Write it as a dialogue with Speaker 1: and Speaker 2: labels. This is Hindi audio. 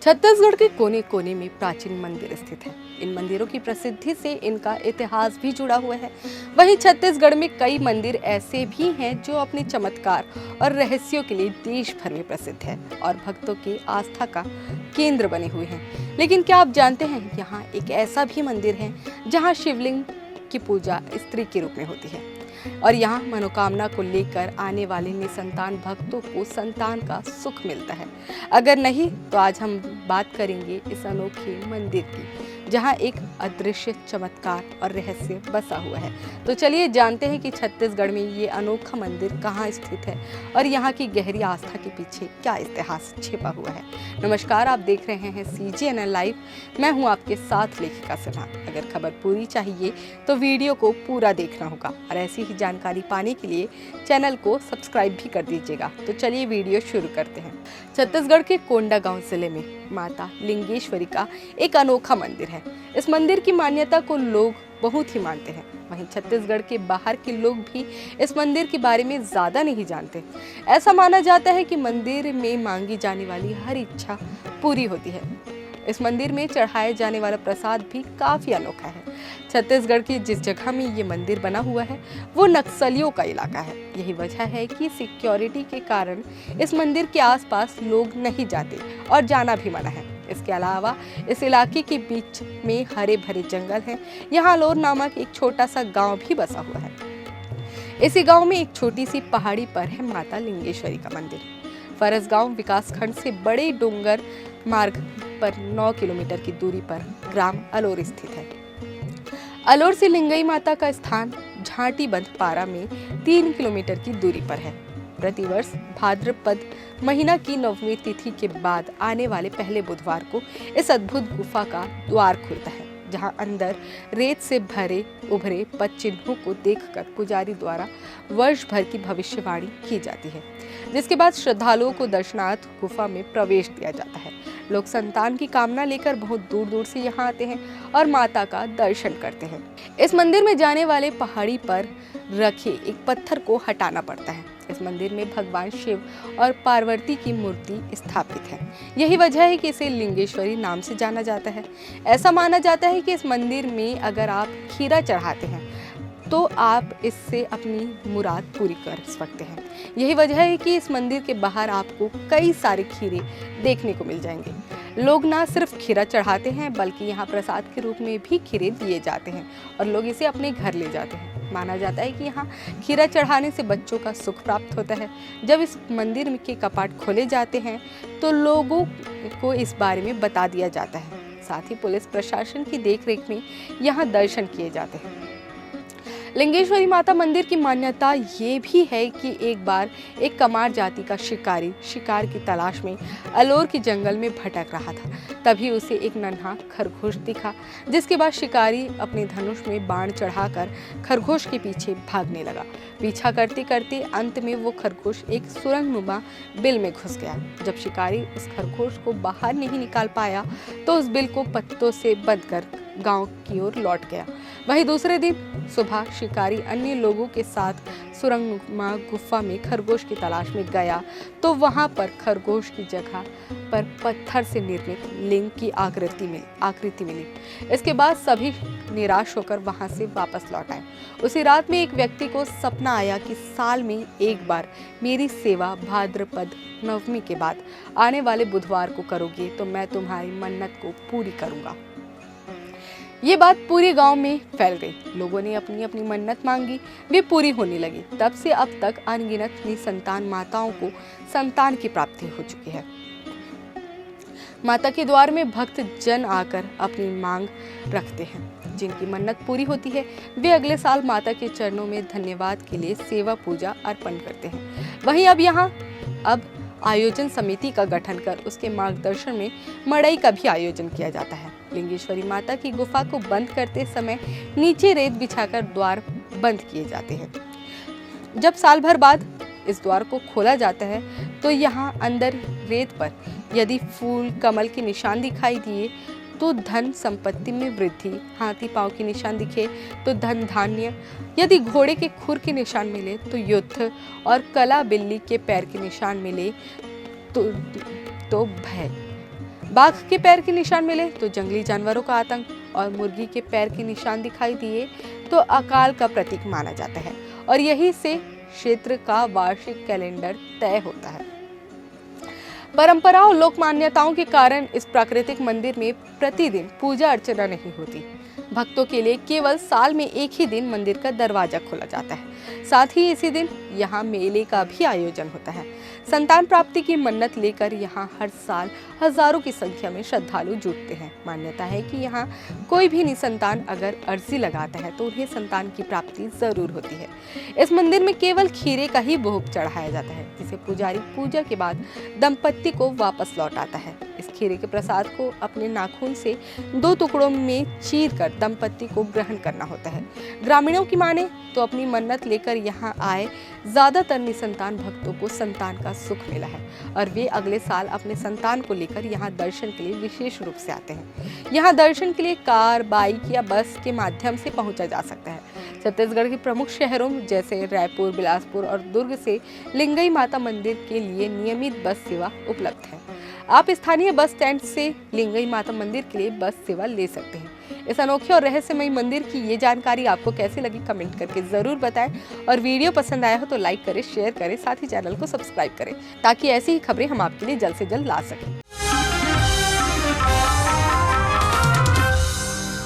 Speaker 1: छत्तीसगढ़ के कोने कोने में प्राचीन मंदिर स्थित हैं। इन मंदिरों की प्रसिद्धि से इनका इतिहास भी जुड़ा हुआ है। वहीं छत्तीसगढ़ में कई मंदिर ऐसे भी हैं जो अपने चमत्कार और रहस्यों के लिए देश भर में प्रसिद्ध है और भक्तों की आस्था का केंद्र बने हुए हैं। लेकिन क्या आप जानते हैं, यहाँ एक ऐसा भी मंदिर है जहाँ शिवलिंग की पूजा स्त्री के रूप में होती है और यहाँ मनोकामना को लेकर आने वाले निसंतान भक्तों को संतान का सुख मिलता है। अगर नहीं तो आज हम बात करेंगे इस अनोखे मंदिर की, जहाँ एक अदृश्य चमत्कार और रहस्य बसा हुआ है। तो चलिए जानते हैं कि छत्तीसगढ़ में ये अनोखा मंदिर कहाँ स्थित है और यहाँ की गहरी आस्था के पीछे क्या इतिहास छिपा हुआ है। नमस्कार, आप देख रहे हैं CGNN लाइव। मैं हूँ आपके साथ लेखिका सिन्हा। अगर खबर पूरी चाहिए तो वीडियो को पूरा देखना होगा और ऐसी ही जानकारी पाने के लिए चैनल को सब्सक्राइब भी कर दीजिएगा। तो चलिए वीडियो शुरू करते हैं। छत्तीसगढ़ के कोंडागांव जिले में माता लिंगेश्वरी का एक अनोखा मंदिर है। इस मंदिर की मान्यता को लोग बहुत ही मानते हैं। वहीं छत्तीसगढ़ के बाहर के लोग भी इस मंदिर के बारे में ज्यादा नहीं जानते। ऐसा माना जाता है कि मंदिर में मांगी जाने वाली हर इच्छा पूरी होती है। इस मंदिर में चढ़ाए जाने वाला प्रसाद भी काफी अनोखा है। छत्तीसगढ़ की जिस जगह में ये मंदिर बना हुआ है वो नक्सलियों का इलाका है। यही वजह है कि सिक्योरिटी के कारण इस मंदिर के आसपास लोग नहीं जाते और जाना भी मना है। इसके अलावा इस इलाके के बीच में हरे भरे जंगल हैं। यहाँ अलोर नामक एक छोटा सा गांव भी बसा हुआ है। इसी गांव में एक छोटी सी पहाड़ी पर है माता लिंगेश्वरी का मंदिर। फरसगांव विकासखंड से बड़े डोंगर मार्ग पर 9 किलोमीटर की दूरी पर ग्राम अलोर स्थित है। अलोर से लिंगई माता का स्थान झांटीबंध पारा में 3 किलोमीटर की दूरी पर है। प्रतिवर्ष भाद्रपद महीना की नवमी तिथि के बाद आने वाले पहले बुधवार को इस अद्भुत गुफा का द्वार खुलता है, जहां अंदर रेत से भरे उभरे पद चिन्हों को देखकर पुजारी द्वारा वर्ष भर की भविष्यवाणी की जाती है, जिसके बाद श्रद्धालुओं को दर्शनार्थ गुफा में प्रवेश दिया जाता है। लोग संतान की कामना लेकर बहुत दूर दूर से यहाँ आते हैं और माता का दर्शन करते हैं। इस मंदिर में जाने वाले पहाड़ी पर रखे एक पत्थर को हटाना पड़ता है। इस मंदिर में भगवान शिव और पार्वती की मूर्ति स्थापित है। यही वजह है कि इसे लिंगेश्वरी नाम से जाना जाता है। ऐसा माना जाता है कि इस मंदिर में अगर आप खीरा चढ़ाते हैं तो आप इससे अपनी मुराद पूरी कर सकते हैं। यही वजह है कि इस मंदिर के बाहर आपको कई सारे खीरे देखने को मिल जाएंगे। लोग ना सिर्फ खीरा चढ़ाते हैं बल्कि यहाँ प्रसाद के रूप में भी खीरे दिए जाते हैं और लोग इसे अपने घर ले जाते हैं। माना जाता है कि यहाँ खीरा चढ़ाने से बच्चों का सुख प्राप्त होता है। जब इस मंदिर के कपाट खोले जाते हैं तो लोगों को इस बारे में बता दिया जाता है। साथ ही पुलिस प्रशासन की देखरेख में यहाँ दर्शन किए जाते हैं। लिंगेश्वरी माता मंदिर की मान्यता ये भी है कि एक बार एक कमार जाति का शिकारी शिकार की तलाश में अलोर के जंगल में भटक रहा था। तभी उसे एक नन्हा खरगोश दिखा, जिसके बाद शिकारी अपने धनुष में बाण चढ़ाकर खरगोश के पीछे भागने लगा। पीछा करते करते अंत में वो खरगोश एक सुरंगनुमा बिल में घुस गया। जब शिकारी उस खरगोश को बाहर नहीं निकाल पाया तो उस बिल को पत्तों से बंद कर गांव की ओर लौट गया। वहीं दूसरे दिन सुबह शिकारी अन्य लोगों के साथ सुरंगनुमा गुफा में खरगोश की तलाश में गया तो वहां पर खरगोश की जगह पर पत्थर से निर्मित लिंग की आकृति मिली। इसके बाद सभी निराश होकर वहां से वापस लौट आए। उसी रात में एक व्यक्ति को सपना आया कि साल में एक बार मेरी सेवा भाद्रपद नवमी के बाद आने वाले बुधवार को करोगे तो मैं तुम्हारी मन्नत को पूरी करूंगा। ये बात पूरे गांव में फैल गई। लोगों ने अपनी अपनी मन्नत मांगी, वे पूरी होने लगी। तब से अब तक अनगिनत निसंतान माताओं को संतान की प्राप्ति हो चुकी है। माता के द्वार में भक्त जन आकर अपनी मांग रखते हैं। जिनकी मन्नत पूरी होती है वे अगले साल माता के चरणों में धन्यवाद के लिए सेवा पूजा अर्पण करते हैं। वहीं अब आयोजन समिति का गठन कर उसके मार्गदर्शन में मड़ई का भी आयोजन किया जाता है। लिंगेश्वरी माता की गुफा को बंद करते समय नीचे रेत बिछाकर द्वार बंद किए जाते हैं। जब साल भर बाद इस द्वार को खोला जाता है तो यहाँ अंदर रेत पर यदि फूल कमल के निशान दिखाई दिए तो धन संपत्ति में वृद्धि, हाथी पांव के निशान दिखे तो धन धान्य, यदि घोड़े के खुर के निशान मिले तो युद्ध और कला बिल्ली के पैर के निशान मिले तो भय। बाघ के पैर के निशान मिले तो जंगली जानवरों का आतंक, और मुर्गी के पैर के निशान दिखाई दिए तो अकाल का प्रतीक माना जाता है। और यही से क्षेत्र का वार्षिक कैलेंडर तय होता है। परंपरा और लोक मान्यताओं के कारण इस प्राकृतिक मंदिर में प्रतिदिन पूजा अर्चना नहीं होती। भक्तों के लिए केवल साल में एक ही दिन मंदिर का दरवाजा खोला जाता है। साथ ही इसी दिन यहाँ मेले का भी आयोजन होता है। संतान प्राप्ति की मन्नत लेकर यहाँ हर साल हजारों की संख्या में श्रद्धालु जुटते हैं। मान्यता है कि यहाँ कोई भी निसंतान अगर अर्जी लगाता है तो उन्हें संतान की प्राप्ति जरूर होती है। इस मंदिर में केवल खीरे का ही भोग चढ़ाया जाता है, जिसे पुजारी पूजा के बाद दंपत्ति को वापस लौटाता है। इस खीरे के प्रसाद को अपने नाखून से 2 टुकड़ों में चीर कर दंपत्ति को ग्रहण करना होता है। ग्रामीणों की माने तो अपनी मन्नत लेकर यहाँ आए ज्यादातर निसंतान भक्तों को संतान का सुख मिला है और वे अगले साल अपने संतान को लेकर यहाँ दर्शन के लिए विशेष रूप से आते हैं। यहाँ दर्शन के लिए कार, बाइक या बस के माध्यम से पहुंचा जा सकता है। छत्तीसगढ़ के प्रमुख शहरों जैसे रायपुर, बिलासपुर और दुर्ग से लिंगई माता मंदिर के लिए नियमित बस सेवा उपलब्ध है। आप स्थानीय बस स्टैंड से लिंगई माता मंदिर के लिए बस सेवा ले सकते हैं। इस अनोखे और रहस्यमय मंदिर की ये जानकारी आपको कैसी लगी कमेंट करके जरूर बताएं, और वीडियो पसंद आया हो तो लाइक करें, शेयर करें, साथ ही चैनल को सब्सक्राइब करें ताकि ऐसी ही खबरें हम आपके लिए जल्द से जल्द ला सकें।